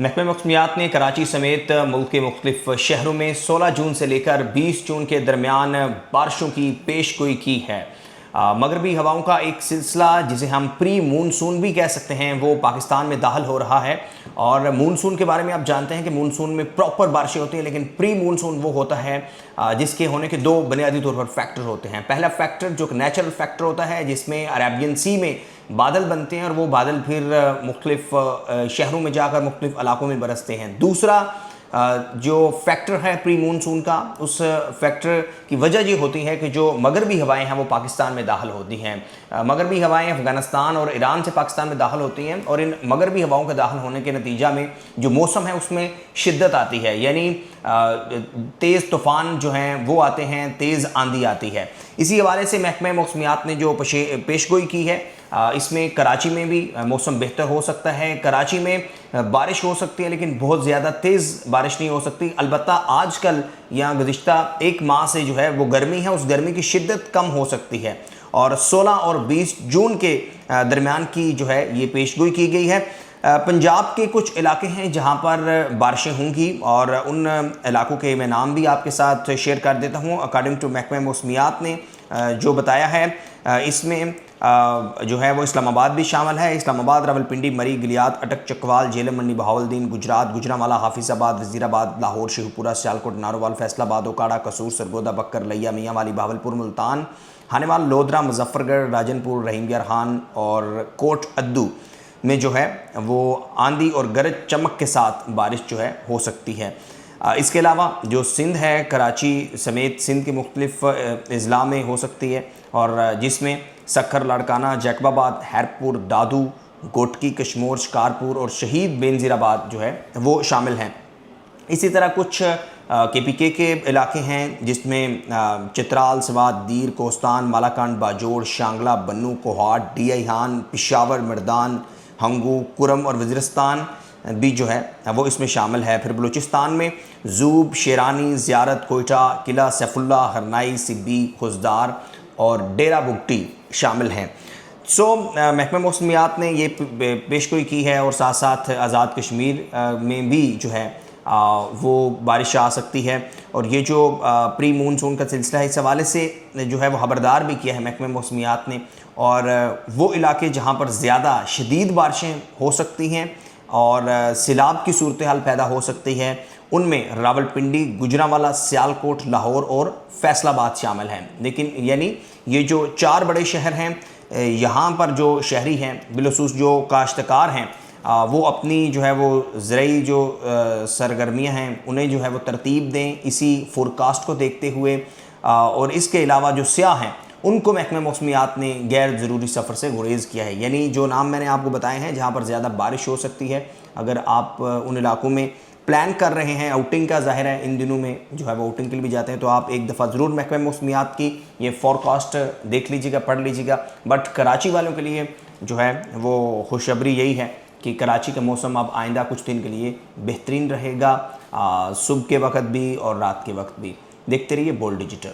महकमे मौसमियात ने कराची समेत मुल्क के मुख्तलिफ शहरों में 16 जून से लेकर 20 जून के दरमियान बारिशों की पेशगोई की है। मगरबी हवाओं का एक सिलसिला, जिसे हम प्री मानसून भी कह सकते हैं, वो पाकिस्तान में दाखिल हो रहा है। और मानसून के बारे में आप जानते हैं कि मानसून में प्रॉपर बारिशें होती हैं, लेकिन प्री मानसून वो होता है जिसके होने के दो बुनियादी तौर पर फैक्टर होते हैं। पहला फैक्टर जो नेचुरल फैक्टर होता है, जिसमें अरेबियन सी में बादल बनते हैं और वो बादल फिर मुख्तलिफ शहरों में जाकर मुख्तलिफ इलाकों में बरसते हैं। दूसरा जो फैक्टर है प्री मानसून का, उस फैक्टर की वजह ये होती है कि जो मगरबी हवाएं हैं वो पाकिस्तान में दाखिल होती हैं। मगरबी हवाएं अफ़गानिस्तान और ईरान से पाकिस्तान में दाखिल होती हैं, और इन मगरबी हवाओं के दाखिल होने के नतीजा में जो मौसम है उसमें शिद्दत आती है, यानी तेज़ तूफ़ान जो हैं वो आते हैं, तेज़ आंधी आती है। इसी हवाले से महकमे मौसमियात ने जो पेशगोई की है, इसमें कराची में भी मौसम बेहतर हो सकता है। कराची में बारिश हो सकती है, लेकिन बहुत ज़्यादा तेज़ बारिश नहीं हो सकती। अलबत्ता आजकल या गुज़िश्ता एक माह से जो है वो गर्मी है, उस गर्मी की शिद्दत कम हो सकती है। और 16 और 20 जून के दरमियान की जो है ये पेशगोई की गई है। पंजाब के कुछ इलाके हैं जहां पर बारिशें होंगी, और उन इलाकों के मैं नाम भी आपके साथ शेयर कर देता हूं। अकॉर्डिंग टू महकमे मौसमियात ने जो बताया है, इसमें जो है वो इस्लामाबाद भी शामिल है। इस्लामाबाद, रावलपिंडी, मरी, गिलियात, अटक, चकवाल, झेलम मंडी, बहावलदीन, गुजरात, गुजरांवाला, हाफिजाबाद, वजीराबाद, लाहौर, शेखपुरा, सियालकोट, नारोवाल, फैसलाबाद, ओकाड़ा, कसूर, सरगोदा, बक्कर, लिया, मियाँ वाली, बहावलपुर, मुल्तान, हानेवाल, लोधरा, मुजफ्फरगढ़, राजनपुर, रहीमयार खान और कोट अद्दू में जो है वो आंधी और गरज चमक के साथ बारिश जो है हो सकती है। इसके अलावा जो सिंध है, कराची समेत सिंध के मुख्तलिफ अजला में हो सकती है, और जिसमें सक्खर, लाड़काना, जैकबाबाद, हैरपुर, दादू, गोटकी, कश्मोर, शिकारपुर और शहीद बेनज़ीराबाद जो है वो शामिल हैं। इसी तरह कुछ KPK के इलाके हैं, जिसमें चित्राल, सवात, दीर, कोस्तान, मालाकांड, बाजोड़, शांगला, बन्नू, कोहाट, DI-हान, पिशावर, मर्दान, हंगू, कुरम और वज़ीरिस्तान भी जो है वो इसमें शामिल है। फिर बलूचिस्तान में ज़ूब, शेरानी, ज़ियारत, कोयटा, किला सैफुल्ला, हरनाई, सिब्बी, खुजदार और डेरा बुगटी शामिल हैं। महकमे मौसमियात ने ये पेशगोई की है, और साथ साथ आज़ाद कश्मीर में भी जो है वो बारिश आ सकती है। और ये जो प्री मानसून का सिलसिला है, इस हवाले से जो है वो खबरदार भी किया है महकमे मौसमियात ने। और वो इलाके जहाँ पर ज़्यादा शदीद बारिशें हो सकती हैं और सैलाब की सूरत हाल पैदा हो सकती है, उनमें रावलपिंडी, गुजरांवाला, सियालकोट, लाहौर और फैसलाबाद शामिल हैं। लेकिन यानी ये जो 4 बड़े शहर हैं, यहाँ पर जो शहरी हैं, बिलखसूस जो काश्तकार हैं, वो अपनी जो है वो ज़रई जो सरगर्मियाँ हैं उन्हें जो है वो तरतीब दें इसी फोरकास्ट को देखते हुए। और इसके अलावा जो सियाह हैं उनको महकमे मौसमियात ने गैर ज़रूरी सफ़र से गुरेज़ किया है। यानी जो नाम मैंने आपको बताए हैं जहाँ पर ज़्यादा बारिश हो सकती है, अगर आप उन इलाकों में प्लान कर रहे हैं आउटिंग का, ज़ाहिर है इन दिनों में जो है वो आउटिंग के लिए भी जाते हैं, तो आप एक दफ़ा ज़रूर महकमे मौसमियात की ये फोरकास्ट देख लीजिएगा, पढ़ लीजिएगा। बट कराची वालों के लिए जो है वो खुशखबरी यही है कि कराची का मौसम अब आइंदा कुछ दिन के लिए बेहतरीन रहेगा, सुबह के वक्त भी और रात के वक्त भी। देखते रहिए बोल्ड डिजिटल।